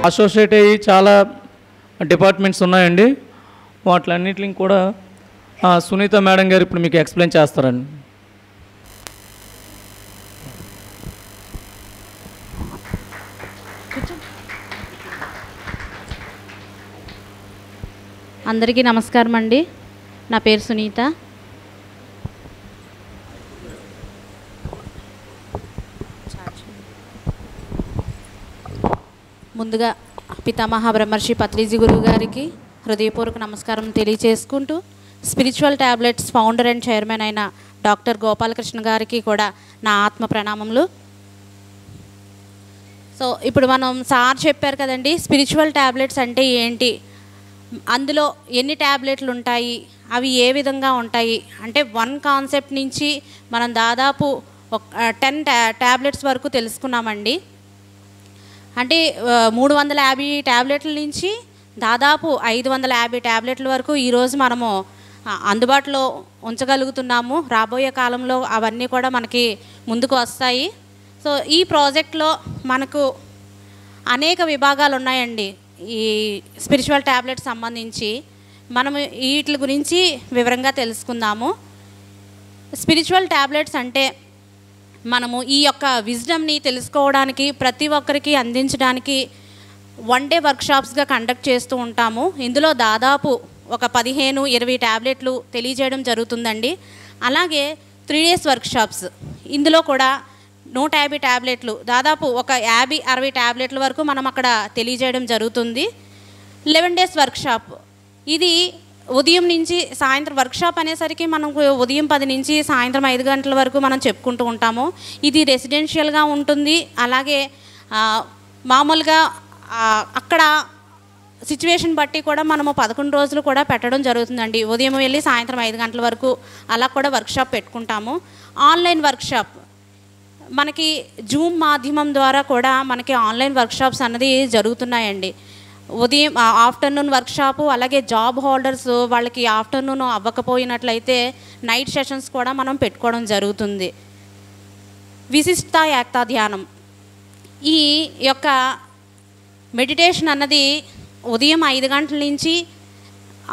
Associate అయ్యి చాలా departments ఉన్నాయండి. వాటిలన్నిటిని కూడా సునీత మేడం గారు ఇప్పుడు మీకు ఎక్స్ప్లెయిన్ చేస్తారండి. అందరికీ నమస్కారం అండి. నా పేరు సునీత. ముందుగా పితామహ బ్రహ్మర్షి పత్రిజీ గురువు గారికి హృదయపూర్వక నమస్కారం తెలియచేసుకుంటూ, spiritual tablets founder and chairman అయిన డాక్టర్ గోపాలకృష్ణ గారికి కూడా నా ఆత్మ ప్రణామములు. సో ఇప్పుడు మనం సార్ చెప్పారు కదండి, స్పిరిచువల్ ట్యాబ్లెట్స్ అంటే ఏంటి, అందులో ఎన్ని ట్యాబ్లెట్లు ఉంటాయి, అవి ఏ విధంగా ఉంటాయి అంటే వన్ కాన్సెప్ట్ నుంచి మనం దాదాపు 10 ట్యాబ్లెట్స్ వరకు తెలుసుకున్నామండి. అంటే 350 ట్యాబ్లెట్ల నుంచి దాదాపు 550 ట్యాబ్లెట్ల వరకు ఈరోజు మనము అందుబాటులో ఉంచగలుగుతున్నాము. రాబోయే కాలంలో అవన్నీ కూడా మనకి ముందుకు వస్తాయి. సో ఈ ప్రాజెక్ట్లో మనకు అనేక విభాగాలు ఉన్నాయండి. ఈ స్పిరిచువల్ ట్యాబ్లెట్స్ సంబంధించి మనము వీటి గురించి వివరంగా తెలుసుకుందాము. స్పిరిచువల్ ట్యాబ్లెట్స్ అంటే మనము ఈ యొక్క విజ్డమ్ని తెలుసుకోవడానికి, ప్రతి ఒక్కరికి అందించడానికి 1 డే వర్క్షాప్స్గా కండక్ట్ చేస్తూ ఉంటాము. ఇందులో దాదాపు ఒక 15-20 ట్యాబ్లెట్లు తెలియజేయడం జరుగుతుందండి. అలాగే 3 డేస్ వర్క్షాప్స్, ఇందులో కూడా 150 ట్యాబ్లెట్లు, దాదాపు ఒక 50-60 ట్యాబ్లెట్ల వరకు మనం అక్కడ తెలియజేయడం జరుగుతుంది. 11 డేస్ వర్క్షాప్, ఇది ఉదయం నుంచి సాయంత్రం వర్క్షాప్ అనేసరికి మనం ఉదయం 10 నుంచి సాయంత్రం 5 గంటల వరకు మనం చెప్పుకుంటూ ఉంటాము. ఇది రెసిడెన్షియల్గా ఉంటుంది. అలాగే మామూలుగా అక్కడ సిచ్యువేషన్ బట్టి కూడా మనము 11 రోజులు కూడా పెట్టడం జరుగుతుందండి. ఉదయం వెళ్ళి సాయంత్రం 5 గంటల వరకు అలా కూడా వర్క్షాప్ పెట్టుకుంటాము. ఆన్లైన్ వర్క్షాప్, మనకి జూమ్ మాధ్యమం ద్వారా కూడా మనకి ఆన్లైన్ వర్క్షాప్స్ అన్నది జరుగుతున్నాయండి. ఉదయం ఆఫ్టర్నూన్ వర్క్షాపు, అలాగే జాబ్ హోల్డర్స్ వాళ్ళకి ఆఫ్టర్నూన్ అవ్వకపోయినట్లయితే నైట్ సెషన్స్ కూడా మనం పెట్టుకోవడం జరుగుతుంది. విశిష్ట ఏకతా ధ్యానం, ఈ యొక్క మెడిటేషన్ అన్నది ఉదయం 5 గంటల నుంచి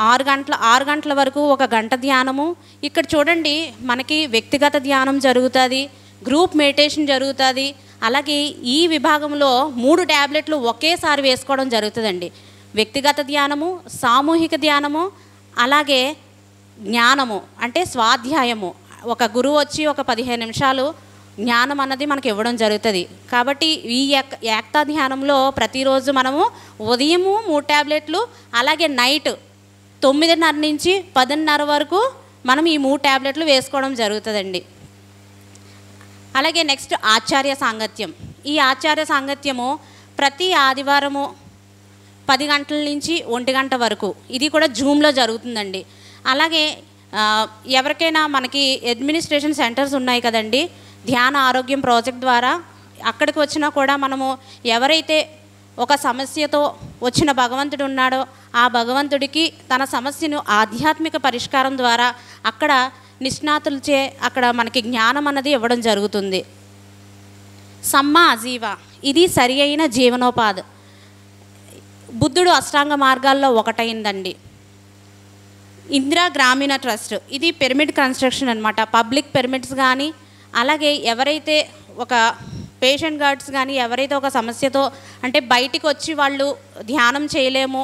6 గంటల వరకు 1 గంట ధ్యానము. ఇక్కడ చూడండి, మనకి వ్యక్తిగత ధ్యానం జరుగుతుంది, గ్రూప్ మెడిటేషన్ జరుగుతుంది. అలాగే ఈ విభాగంలో 3 ట్యాబ్లెట్లు ఒకేసారి వేసుకోవడం జరుగుతుందండి. వ్యక్తిగత ధ్యానము, సామూహిక ధ్యానము, అలాగే జ్ఞానము అంటే స్వాధ్యాయము. ఒక గురువు వచ్చి ఒక 15 నిమిషాలు జ్ఞానం అన్నది మనకి ఇవ్వడం జరుగుతుంది. కాబట్టి ఈ ఏకతా ధ్యానంలో ప్రతిరోజు మనము ఉదయము 3 ట్యాబ్లెట్లు, అలాగే నైట్ 9:30 నుంచి 10:30 వరకు మనం ఈ 3 ట్యాబ్లెట్లు వేసుకోవడం జరుగుతుందండి. అలాగే నెక్స్ట్ ఆచార్య సాంగత్యం. ఈ ఆచార్య సాంగత్యము ప్రతి ఆదివారము 10 గంటల నుంచి 1 గంట వరకు, ఇది కూడా జూమ్లో జరుగుతుందండి. అలాగే ఎవరికైనా మనకి అడ్మినిస్ట్రేషన్ సెంటర్స్ ఉన్నాయి కదండి, ధ్యాన ఆరోగ్యం ప్రాజెక్ట్ ద్వారా అక్కడికి వచ్చినా కూడా మనము ఎవరైతే ఒక సమస్యతో వచ్చిన భగవంతుడు ఉన్నాడో ఆ భగవంతుడికి తన సమస్యను ఆధ్యాత్మిక పరిష్కారం ద్వారా అక్కడ నిష్ణాతులచే అక్కడ మనకి జ్ఞానం అన్నది ఇవ్వడం జరుగుతుంది. సమ్మా అజీవ, ఇది సరి అయిన జీవనోపాధి. బుద్ధుడు అష్టాంగ మార్గాల్లో ఒకటైందండి. ఇందిరా గ్రామీణ ట్రస్ట్, ఇది పిరమిడ్ కన్స్ట్రక్షన్ అనమాట. పబ్లిక్ పిరమిడ్స్ కానీ, అలాగే ఎవరైతే ఒక పేషెంట్ గార్డ్స్ కానీ ఎవరైతే ఒక సమస్యతో అంటే బయటికి వచ్చి వాళ్ళు ధ్యానం చేయలేము,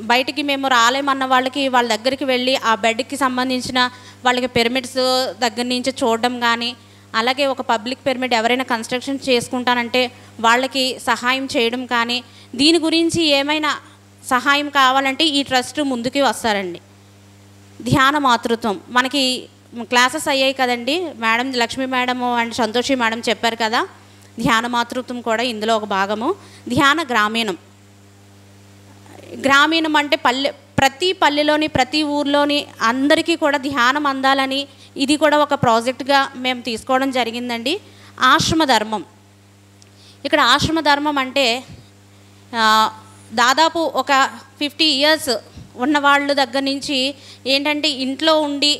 బయటికి మేము రాలేమన్న వాళ్ళకి వాళ్ళ దగ్గరికి వెళ్ళి ఆ బెడ్కి సంబంధించిన వాళ్ళకి పిరమిడ్స్ దగ్గర నుంచి చూడడం కానీ, అలాగే ఒక పబ్లిక్ పిరమిడ్ ఎవరైనా కన్స్ట్రక్షన్ చేసుకుంటానంటే వాళ్ళకి సహాయం చేయడం కానీ, దీని గురించి ఏమైనా సహాయం కావాలంటే ఈ ట్రస్ట్ ముందుకి వస్తారండి. ధ్యాన మాతృత్వం, మనకి క్లాసెస్ అయ్యాయి కదండి, madam Lakshmi madam and Santoshi madam చెప్పారు కదా, ధ్యాన మాతృత్వం కూడా ఇందులో ఒక భాగము. ధ్యాన గ్రామీణం, గ్రామీణం అంటే ప్రతి పల్లెలోని ప్రతి ఊర్లోని అందరికీ కూడా ధ్యానం అందాలని ఇది కూడా ఒక ప్రాజెక్ట్గా మేము తీసుకోవడం జరిగిందండి. ఆశ్రమ ధర్మం, ఇక్కడ ఆశ్రమ ధర్మం అంటే దాదాపు ఒక 50 years ఉన్నవాళ్ళ దగ్గర నుంచి ఏంటంటే ఇంట్లో ఉండి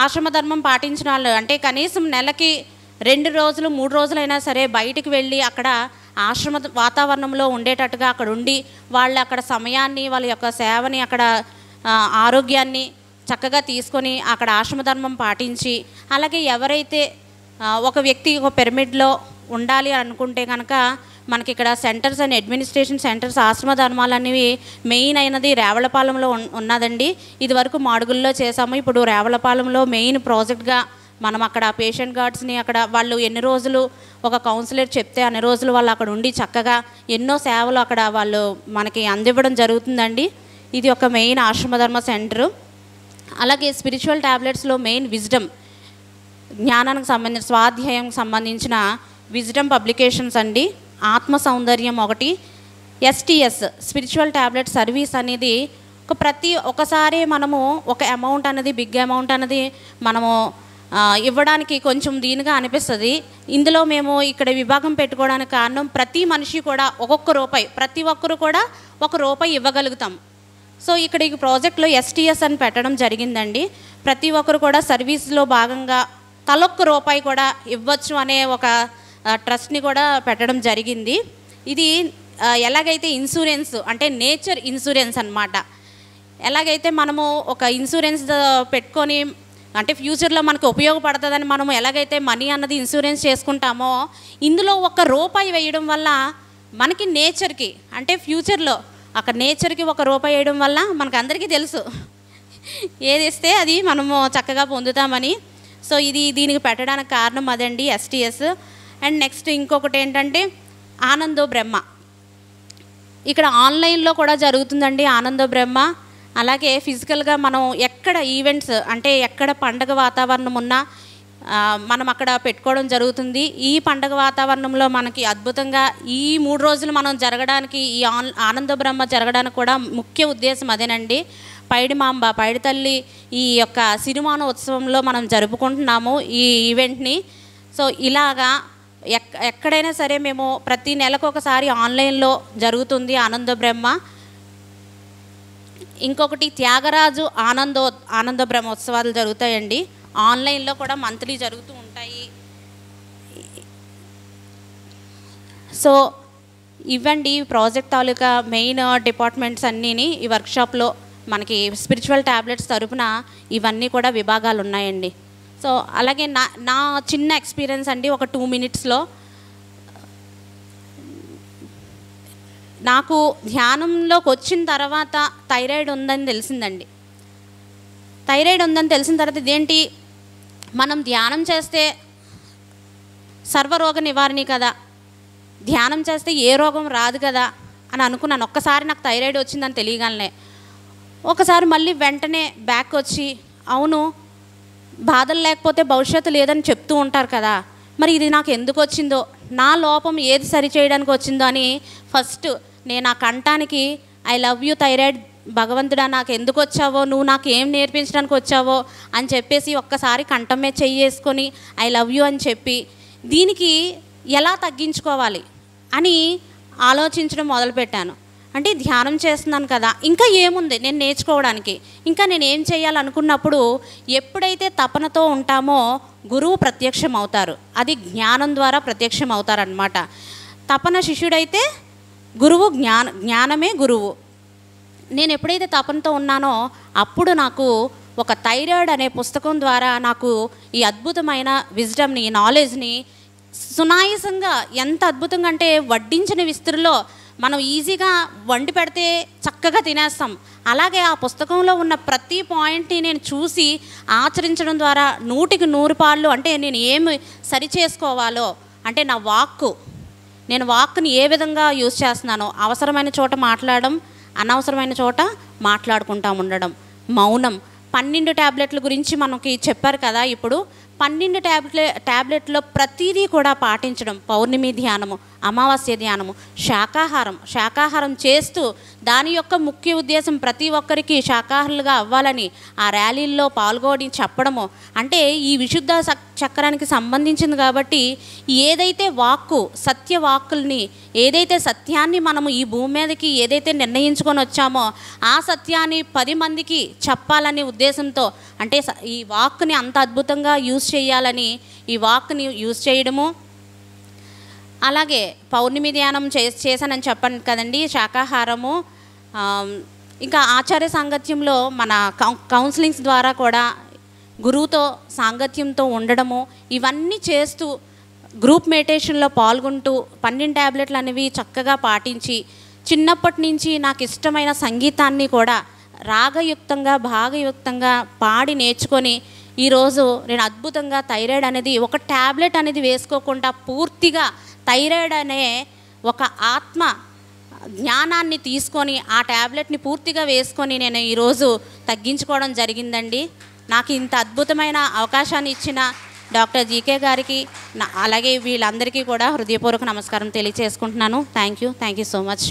ఆశ్రమ ధర్మం పాటించిన వాళ్ళు అంటే కనీసం నెలకి 2 రోజులు 3 రోజులైనా సరే బయటికి వెళ్ళి అక్కడ ఆశ్రమ వాతావరణంలో ఉండేటట్టుగా అక్కడ ఉండి వాళ్ళు అక్కడ సమయాన్ని వాళ్ళ యొక్క సేవని అక్కడ ఆరోగ్యాన్ని చక్కగా తీసుకొని అక్కడ ఆశ్రమ ధర్మం పాటించి, అలాగే ఎవరైతే ఒక వ్యక్తి ఒక పిరమిడ్లో ఉండాలి అనుకుంటే కనుక మనకి ఇక్కడ సెంటర్స్ అండ్ అడ్మినిస్ట్రేషన్ సెంటర్స్ ఆశ్రమ ధర్మాలు అనేవి మెయిన్ అయినది రావులపాలెంలో ఉన్నదండి. ఇది వరకు మాడుగుల్లో చేసాము. ఇప్పుడు రావులపాలెంలో మెయిన్ ప్రాజెక్ట్గా మనం అక్కడ పేషెంట్ గార్డ్స్ని అక్కడ వాళ్ళు ఎన్ని రోజులు ఒక కౌన్సిలర్ చెప్తే అన్ని రోజులు వాళ్ళు అక్కడ ఉండి చక్కగా ఎన్నో సేవలు అక్కడ వాళ్ళు మనకి అందివ్వడం జరుగుతుందండి. ఇది ఒక మెయిన్ ఆశ్రమ ధర్మ సెంటరు. అలాగే స్పిరిచువల్ ట్యాబ్లెట్స్లో మెయిన్ విజ్డమ్, జ్ఞానానికి సంబంధించిన స్వాధ్యాయంకి సంబంధించిన విజ్డమ్ పబ్లికేషన్స్ అండి. ఆత్మ సౌందర్యం ఒకటి, STS స్పిరిచువల్ ట్యాబ్లెట్ సర్వీస్ అనేది ఒకసారి మనము ఒక అమౌంట్ అనేది బిగ్ అమౌంట్ అనేది మనము ఇవ్వడానికి కొంచెం దీనిగా అనిపిస్తుంది. ఇందులో మేము ఇక్కడ విభాగం పెట్టుకోవడానికి కారణం ప్రతి మనిషి కూడా ఒక్కొక్క రూపాయి, ప్రతి ఒక్కరు కూడా ₹1 ఇవ్వగలుగుతాం. సో ఇక్కడ ఈ ప్రాజెక్ట్లో STS అని పెట్టడం జరిగిందండి. ప్రతి ఒక్కరు కూడా సర్వీస్లో భాగంగా తలొక్క రూపాయి కూడా ఇవ్వచ్చు అనే ఒక ట్రస్ట్ని కూడా పెట్టడం జరిగింది. ఇది ఎలాగైతే ఇన్సూరెన్స్ అంటే నేచర్ ఇన్సూరెన్స్ అన్నమాట. ఎలాగైతే మనము ఒక ఇన్సూరెన్స్ పెట్టుకొని అంటే ఫ్యూచర్లో మనకు ఉపయోగపడుతుందని మనము ఎలాగైతే మనీ అన్నది ఇన్సూరెన్స్ చేసుకుంటామో, ఇందులో ₹1 వేయడం వల్ల మనకి నేచర్కి అంటే ఫ్యూచర్లో అక్కడ నేచర్కి ₹1 వేయడం వల్ల మనకు అందరికీ తెలుసు ఏది ఇస్తే అది మనము చక్కగా పొందుతామని. సో దీనికి పెట్టడానికి కారణం అదండి STS. అండ్ నెక్స్ట్ ఇంకొకటి ఏంటంటే ఆనందో బ్రహ్మ, ఇక్కడ ఆన్లైన్లో కూడా జరుగుతుందండి ఆనందో బ్రహ్మ. అలాగే ఫిజికల్గా మనం ఎక్కడ ఈవెంట్స్ అంటే ఎక్కడ పండగ వాతావరణం ఉన్నా మనం అక్కడ పెట్టుకోవడం జరుగుతుంది. ఈ పండగ వాతావరణంలో మనకి అద్భుతంగా ఈ 3 రోజులు మనం జరగడానికి ఈ ఆనంద బ్రహ్మ జరగడానికి కూడా ముఖ్య ఉద్దేశం అదేనండి. పైడిమాంబ పైడి తల్లి ఈ యొక్క సిరిమాన ఉత్సవంలో మనం జరుపుకుంటున్నాము ఈ ఈవెంట్ని. సో ఇలాగా ఎక్కడైనా సరే మేము ప్రతి నెలకు ఒకసారి ఆన్లైన్లో జరుగుతుంది ఆనంద బ్రహ్మ. ఇంకొకటి త్యాగరాజు ఆనంద బ్రహ్మోత్సవాలు జరుగుతాయండి. ఆన్లైన్లో కూడా మంత్లీ జరుగుతూ ఉంటాయి. సో ఇవ్వండి ప్రాజెక్ట్ తాలూకా మెయిన్ డిపార్ట్మెంట్స్ అన్నీని ఈ వర్క్షాప్లో మనకి స్పిరిచువల్ ట్యాబ్లెట్స్ తరపున ఇవన్నీ కూడా విభాగాలు ఉన్నాయండి. సో అలాగే నా చిన్న ఎక్స్పీరియన్స్ అండి, ఒక 2 మినిట్స్లో నాకు ధ్యానంలోకి వచ్చిన తర్వాత థైరాయిడ్ ఉందని తెలిసిందండి. థైరాయిడ్ ఉందని తెలిసిన తర్వాత ఇదేంటి మనం ధ్యానం చేస్తే సర్వరోగ నివారణి కదా, ధ్యానం చేస్తే ఏ రోగం రాదు కదా అని అనుకున్నాను. ఒక్కసారి నాకు థైరాయిడ్ వచ్చిందని తెలియగానే ఒకసారి మళ్ళీ వెంటనే బ్యాక్ వచ్చి అవును బాధలు లేకపోతే భవిష్యత్తు లేదని చెప్తూ ఉంటారు కదా, మరి ఇది నాకు ఎందుకు వచ్చిందో, నా లోపం ఏది సరి చేయడానికి వచ్చిందో అని ఫస్ట్ నేను ఆ కంఠానికి ఐ లవ్ యూ థైరాయిడ్ భగవంతుడా నాకు ఎందుకు వచ్చావో, నువ్వు నాకు ఏం నేర్పించడానికి వచ్చావో అని చెప్పేసి ఒక్కసారి కంఠం మీద చెయ్యేసుకొని ఐ లవ్ యూ అని చెప్పి దీనికి ఎలా తగ్గించుకోవాలి అని ఆలోచించడం మొదలుపెట్టాను. అంటే ధ్యానం చేస్తున్నాను కదా, ఇంకా ఏముంది నేను నేర్చుకోవడానికి, ఇంకా నేను ఏం చేయాలనుకున్నప్పుడు ఎప్పుడైతే తపనతో ఉంటామో గురువు ప్రత్యక్షం అవుతారు. అది జ్ఞానం ద్వారా ప్రత్యక్షం అవుతారనమాట. తపన శిష్యుడైతే గురువు జ్ఞానమే గురువు. నేను ఎప్పుడైతే తపనతో ఉన్నానో అప్పుడు నాకు ఒక థైరాయిడ్ అనే పుస్తకం ద్వారా నాకు ఈ అద్భుతమైన విజ్డమ్ని ఈ నాలెడ్జ్ని సునాయాసంగా ఎంత అద్భుతంగా అంటే వడ్డించిన విస్తృలో మనం ఈజీగా వండి పెడితే చక్కగా తినేస్తాం. అలాగే ఆ పుస్తకంలో ఉన్న ప్రతి పాయింట్ని నేను చూసి ఆచరించడం ద్వారా 100కి 100 పాళ్ళు అంటే నేను ఏమి సరి చేసుకోవాలో అంటే నా నేను వాక్ని ఏ విధంగా యూజ్ చేస్తున్నానో, అవసరమైన చోట మాట్లాడడం, అనవసరమైన చోట మాట్లాడుకుంటా ఉండడం, మౌనం. 12 ట్యాబ్లెట్ల గురించి మనకి చెప్పారు కదా. ఇప్పుడు 12 ట్యాబ్లెట్లో ప్రతిదీ కూడా పాటించడం, పౌర్ణమి ధ్యానము, అమావాస్య ధ్యానము, శాకాహారం చేస్తూ దాని యొక్క ముఖ్య ఉద్దేశం ప్రతి ఒక్కరికి శాకాహారులుగా అవ్వాలని ఆ ర్యాలీల్లో పాల్గొని చెప్పడము. అంటే ఈ విశుద్ధ చక్రానికి సంబంధించింది కాబట్టి ఏదైతే సత్యవాక్కుల్ని ఏదైతే సత్యాన్ని మనము ఈ భూమి మీదకి ఏదైతే నిర్ణయించుకొని వచ్చామో ఆ సత్యాన్ని 10 మందికి చెప్పాలనే ఉద్దేశంతో అంటే ఈ వాక్ని అంత అద్భుతంగా యూజ్ చేయాలని ఈ వాక్ని యూజ్ చేయడము. అలాగే పౌర్ణమి ధ్యానం చేశానని చెప్పండి కదండి, శాకాహారము. ఇంకా ఆచార్య సాంగత్యంలో మన కౌన్సిలింగ్స్ ద్వారా కూడా గురువుతో సాంగత్యంతో ఉండడము, ఇవన్నీ చేస్తూ గ్రూప్ మెడిటేషన్లో పాల్గొంటూ 12 ట్యాబ్లెట్లు అనేవి చక్కగా పాటించి, చిన్నప్పటి నుంచి నాకు ఇష్టమైన సంగీతాన్ని కూడా రాగయుక్తంగా భాగయుక్తంగా పాడి నేర్చుకొని ఈరోజు నేను అద్భుతంగా థైరాయిడ్ అనేది ఒక ట్యాబ్లెట్ అనేది వేసుకోకుండా పూర్తిగా థైరాయిడ్ అనే ఒక ఆత్మ జ్ఞానాన్ని తీసుకొని ఆ ట్యాబ్లెట్ని పూర్తిగా వేసుకొని నేను ఈరోజు తగ్గించుకోవడం జరిగిందండి. నాకు ఇంత అద్భుతమైన అవకాశాన్ని ఇచ్చిన డాక్టర్ జీకే గారికి అలాగే వీళ్ళందరికీ కూడా హృదయపూర్వక నమస్కారం తెలియజేసుకుంటున్నాను. Thank you so much.